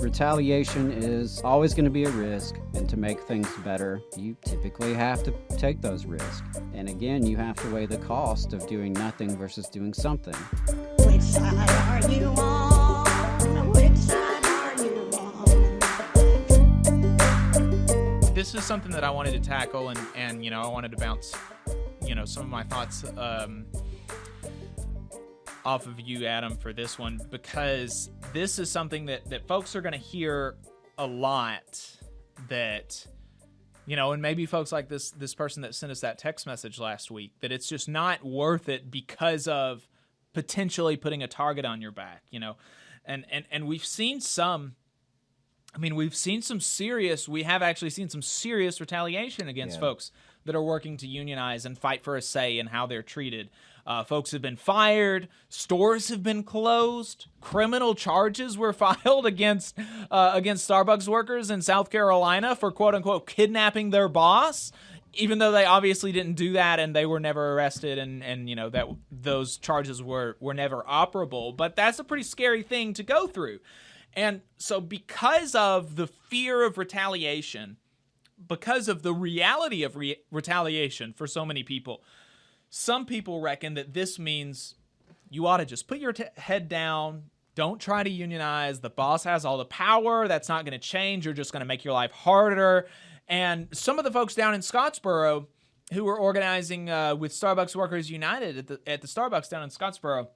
Retaliation is always going to be a risk, and to make things better, you typically have to take those risks. And again, you have to weigh the cost of doing nothing versus doing something. Which side are you on? Which side are you on? This is something that I wanted to tackle, and you know, I wanted to bounce, you know, some of my thoughts off of you, Adam, for this one, because this is something that folks are going to hear a lot, that, you know, and maybe folks like this person that sent us that text message last week, that it's just not worth it because of potentially putting a target on your back, you know, and we've seen some, I mean, we have actually seen some serious retaliation against folks that are working to unionize and fight for a say in how they're treated. Folks have been fired. Stores have been closed. Criminal charges were filed against Starbucks workers in South Carolina for quote unquote kidnapping their boss, even though they obviously didn't do that and they were never arrested, and you know that those charges were never operable. But that's a pretty scary thing to go through. And so because of the fear of retaliation, because of the reality of retaliation for so many people, some people reckon that this means you ought to just put your head down, don't try to unionize, the boss has all the power, that's not going to change, you're just going to make your life harder. And some of the folks down in Scottsboro who were organizing with Starbucks Workers United at the Starbucks down in Scottsboro,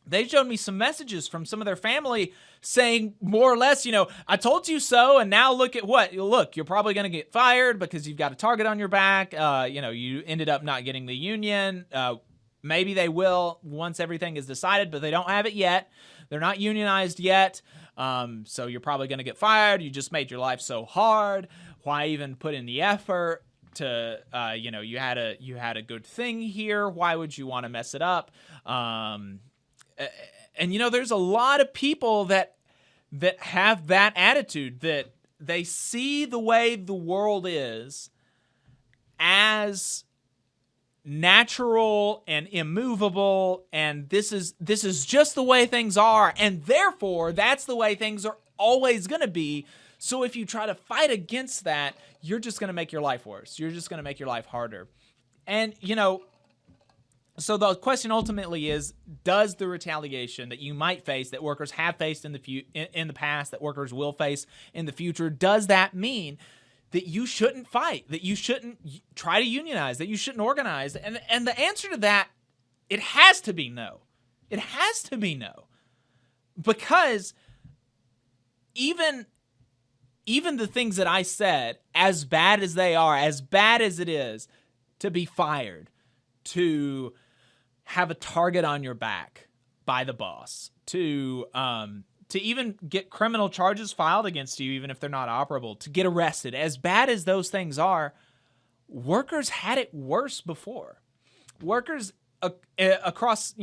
they showed me some messages from some of their family saying more or less, you know, I told you so, and now look at what. Look, you're probably going to get fired because you've got a target on your back. You know, you ended up not getting the union. Maybe they will once everything is decided, but they don't have it yet. They're not unionized yet. So you're probably going to get fired. You just made your life so hard. Why even put in the effort to, you know, you had a good thing here. Why would you want to mess it up? And, you know, there's a lot of people that have that attitude, that they see the way the world is as natural and immovable, and this is just the way things are, and therefore that's the way things are always going to be. So if you try to fight against that, you're just going to make your life worse. You're just going to make your life harder. And, you know, so the question ultimately is, does the retaliation that you might face, that workers have faced in the past, that workers will face in the future, does that mean that you shouldn't fight, that you shouldn't try to unionize, that you shouldn't organize? And the answer to that, it has to be no. It has to be no. Because even the things that I said, as bad as they are, as bad as it is to be fired, to have a target on your back by the boss, to even get criminal charges filed against you, even if they're not operable, to get arrested, as bad as those things are, workers had it worse before. Workers across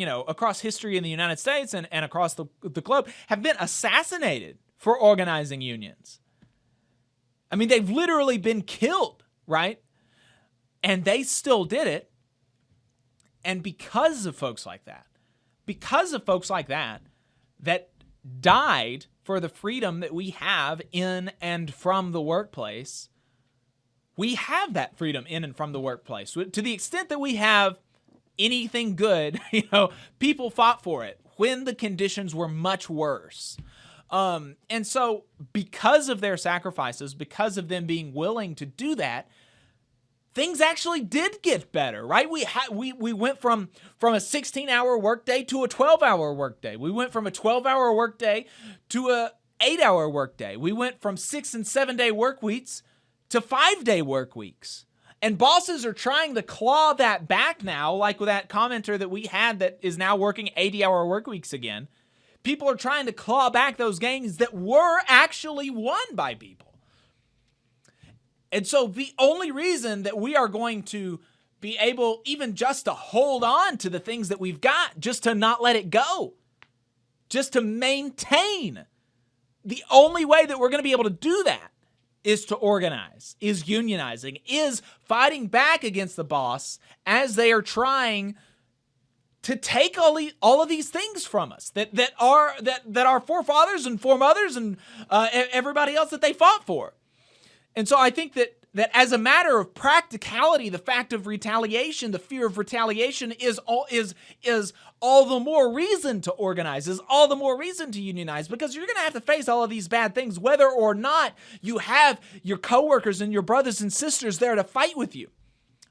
history in the United States and across the globe have been assassinated for organizing unions. I mean, they've literally been killed, right? And they still did it. And because of folks like that, that died for the freedom that we have in and from the workplace, we have that freedom in and from the workplace. To the extent that we have anything good, you know, people fought for it when the conditions were much worse. And so because of their sacrifices, because of them being willing to do that, things actually did get better, right? We went from a 16-hour workday to a 12-hour workday. We went from a 12-hour workday to a 8-hour workday. We went from 6 and 7-day work weeks to 5-day work weeks. And bosses are trying to claw that back now, like with that commenter that we had that is now working 80-hour work weeks again. People are trying to claw back those gains that were actually won by people. And so the only reason that we are going to be able even just to hold on to the things that we've got, just to not let it go, just to maintain, the only way that we're going to be able to do that is to organize, is unionizing, is fighting back against the boss as they are trying to take all of these things from us that our forefathers and foremothers and everybody else that they fought for. And so I think that as a matter of practicality, the fact of retaliation, the fear of retaliation is all the more reason to organize, is all the more reason to unionize, because you're going to have to face all of these bad things, whether or not you have your coworkers and your brothers and sisters there to fight with you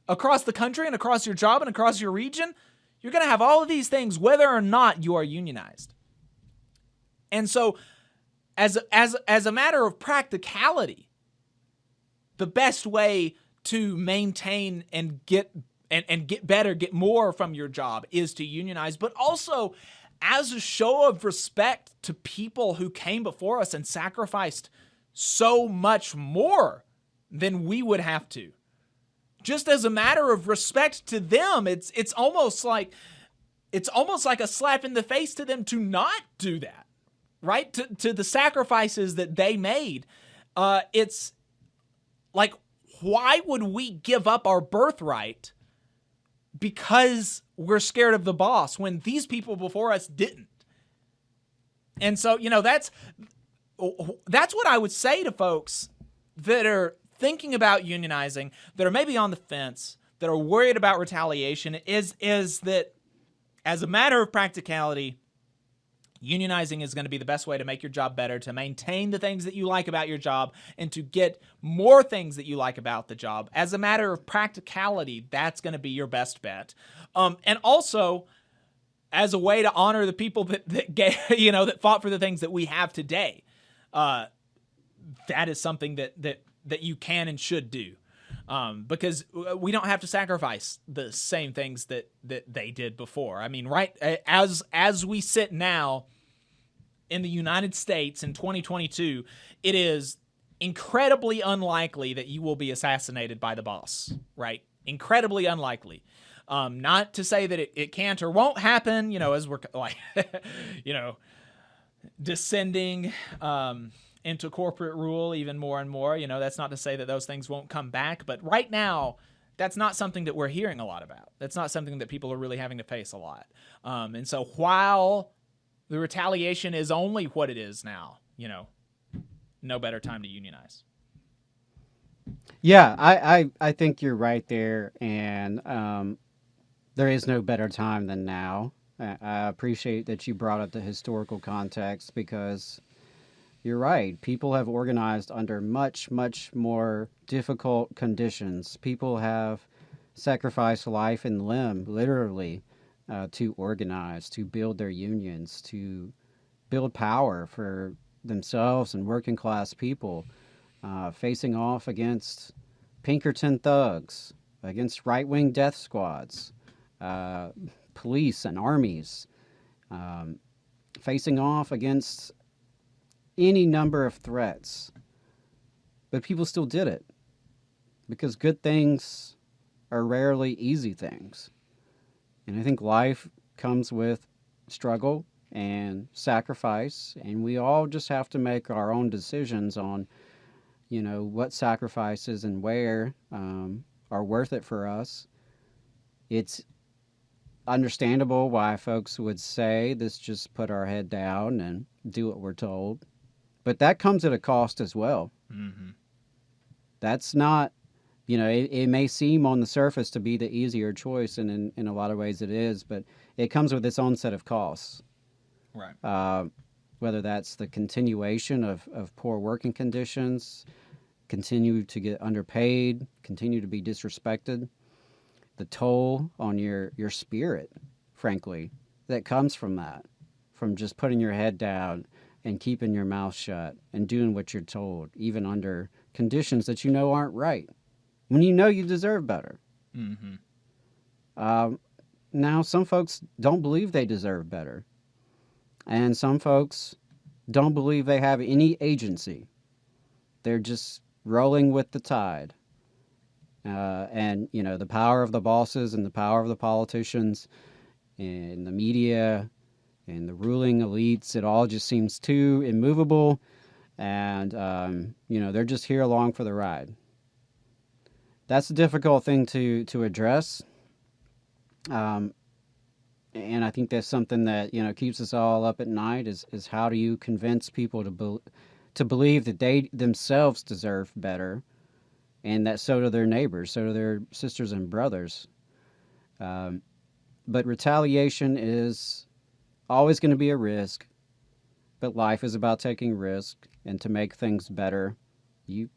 across the country and across your job and across your region. You're going to have all of these things, whether or not you are unionized. And so as a matter of practicality, the best way to maintain and get better, get more from your job is to unionize, but also as a show of respect to people who came before us and sacrificed so much more than we would have to. Just as a matter of respect to them, it's almost like a slap in the face to them to not do that, right? To the sacrifices that they made. It's like, why would we give up our birthright because we're scared of the boss when these people before us didn't? And so, that's what I would say to folks that are thinking about unionizing, that are maybe on the fence, that are worried about retaliation, is that as a matter of practicality, unionizing is going to be the best way to make your job better, to maintain the things that you like about your job, and to get more things that you like about the job. As a matter of practicality, that's going to be your best bet. And also, as a way to honor the people that fought for the things that we have today, that is something that you can and should do. Because we don't have to sacrifice the same things that they did before. I mean, right as we sit now in the United States in 2022, it is incredibly unlikely that you will be assassinated by the boss, right? Incredibly unlikely. Not to say that it can't or won't happen, as we're like, descending into corporate rule even more and more. That's not to say that those things won't come back, but right now, that's not something that we're hearing a lot about. That's not something that people are really having to face a lot. And so while the retaliation is only what it is now, no better time to unionize. Yeah, I think you're right there, and there is no better time than now. I appreciate that you brought up the historical context, because you're right. People have organized under much, much more difficult conditions. People have sacrificed life and limb, literally, to organize, to build their unions, to build power for themselves and working class people, facing off against Pinkerton thugs, against right-wing death squads, police and armies, facing off against any number of threats. But people still did it, because good things are rarely easy things. And I think life comes with struggle and sacrifice, and we all just have to make our own decisions on, what sacrifices and where are worth it for us. It's understandable why folks would say, this just put our head down and do what we're told. But that comes at a cost as well. Mm-hmm. That's not, it may seem on the surface to be the easier choice, and in a lot of ways it is, but it comes with its own set of costs. Right. Whether that's the continuation of poor working conditions, continue to get underpaid, continue to be disrespected, the toll on your spirit, frankly, that comes from that, from just putting your head down and keeping your mouth shut and doing what you're told, even under conditions that aren't right, when you deserve better. Mm-hmm. Now, some folks don't believe they deserve better, and some folks don't believe they have any agency. They're just rolling with the tide. And, the power of the bosses and the power of the politicians and the media and the ruling elites, it all just seems too immovable, and they're just here along for the ride. That's a difficult thing to address, and and I think that's something that keeps us all up at night. Is how do you convince people to believe that they themselves deserve better, and that so do their neighbors, so do their sisters and brothers. Um, but retaliation is always going to be a risk. But life is about taking risk, and to make things better, you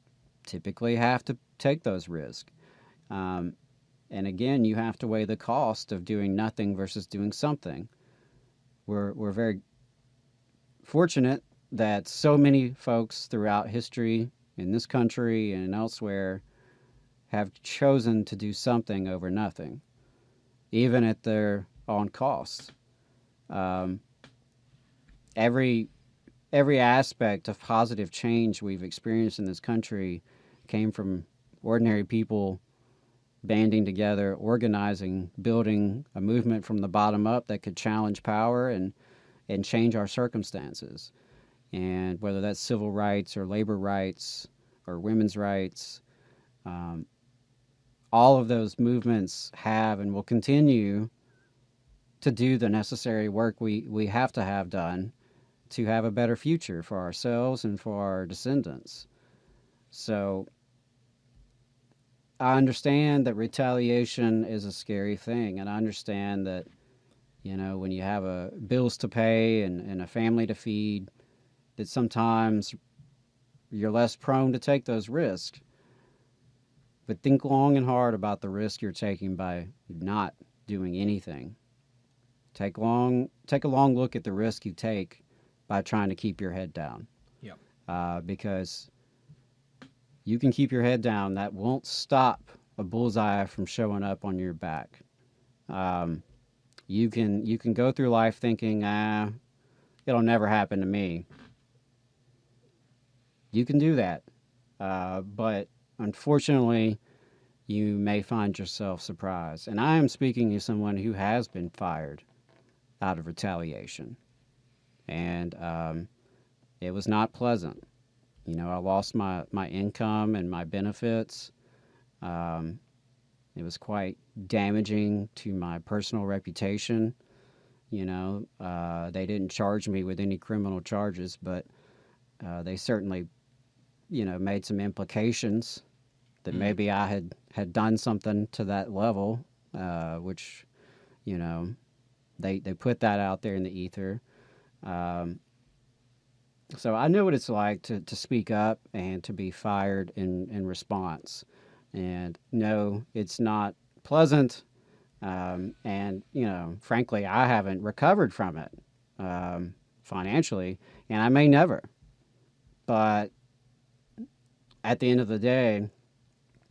typically have to take those risks. Um, and again, you have to weigh the cost of doing nothing versus doing something. We're very fortunate that so many folks throughout history in this country and elsewhere have chosen to do something over nothing, even at their own cost. Um, every every aspect of positive change we've experienced in this country came from ordinary people banding together, organizing, building a movement from the bottom up that could challenge power and change our circumstances. And whether that's civil rights or labor rights or women's rights, um, all of those movements have and will continue to do the necessary work we have to have done to have a better future for ourselves and for our descendants. So I understand that retaliation is a scary thing, and I understand that, when you have bills to pay and a family to feed, that sometimes you're less prone to take those risks. But think long and hard about the risk you're taking by not doing anything. Take a long look at the risk you take by trying to keep your head down. Yep. Because you can keep your head down. That won't stop a bullseye from showing up on your back. You can go through life thinking, it'll never happen to me. You can do that. But unfortunately, you may find yourself surprised. And I am speaking as someone who has been fired out of retaliation. And it was not pleasant. I lost my income and my benefits. It was quite damaging to my personal reputation. They didn't charge me with any criminal charges, but they certainly, made some implications that maybe I had done something to that level, which, they put that out there in the ether. So I know what it's like to speak up and to be fired in response. And no, it's not pleasant. And, frankly, I haven't recovered from it financially, and I may never. But at the end of the day,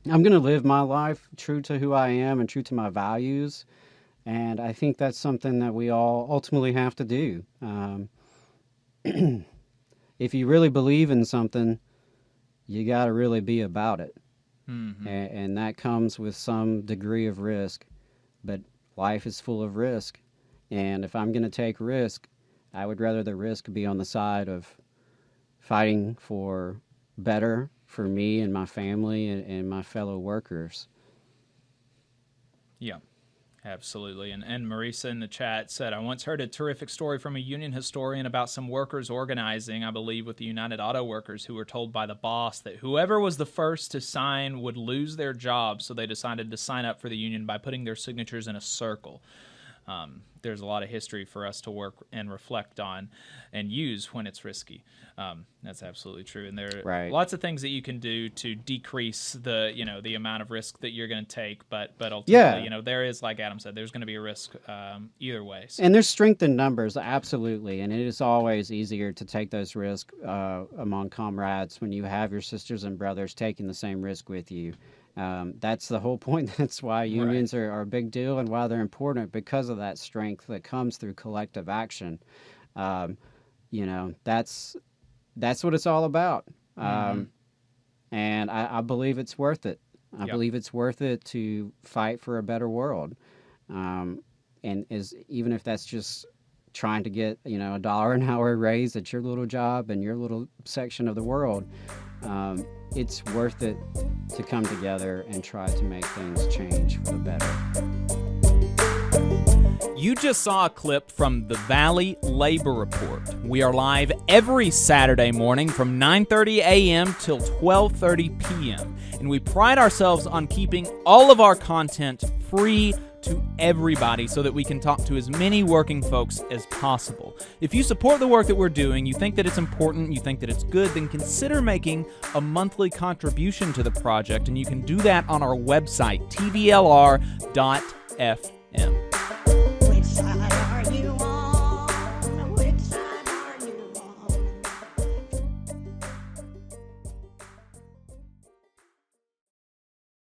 I'm going to live my life true to who I am and true to my values. And I think that's something that we all ultimately have to do. If you really believe in something, you got to really be about it. Mm-hmm. And that comes with some degree of risk. But life is full of risk. And if I'm going to take risk, I would rather the risk be on the side of fighting for better for me and my family and my fellow workers. Yeah. Absolutely. And Marisa in the chat said, I once heard a terrific story from a union historian about some workers organizing, I believe, with the United Auto Workers, who were told by the boss that whoever was the first to sign would lose their job. So they decided to sign up for the union by putting their signatures in a circle. There's a lot of history for us to work and reflect on and use when it's risky. That's absolutely true. And there are lots of things that you can do to decrease the amount of risk that you're going to take. But ultimately, there is, like Adam said, there's going to be a risk either way. So. And there's strength in numbers, absolutely. And it is always easier to take those risks among comrades when you have your sisters and brothers taking the same risk with you. That's the whole point. That's why unions are a big deal and why they're important, because of that strength that comes through collective action. That's what it's all about. And I believe it's worth it. I believe it's worth it to fight for a better world. And even if that's just trying to get, $1 an hour raise at your little job and your little section of the world, it's worth it to come together and try to make things change for the better. You just saw a clip from the Valley Labor Report. We are live every Saturday morning from 9:30 a.m. till 12:30 p.m. And we pride ourselves on keeping all of our content free to everybody so that we can talk to as many working folks as possible. If you support the work that we're doing, you think that it's important, you think that it's good, then consider making a monthly contribution to the project, and you can do that on our website, tvlr.fm.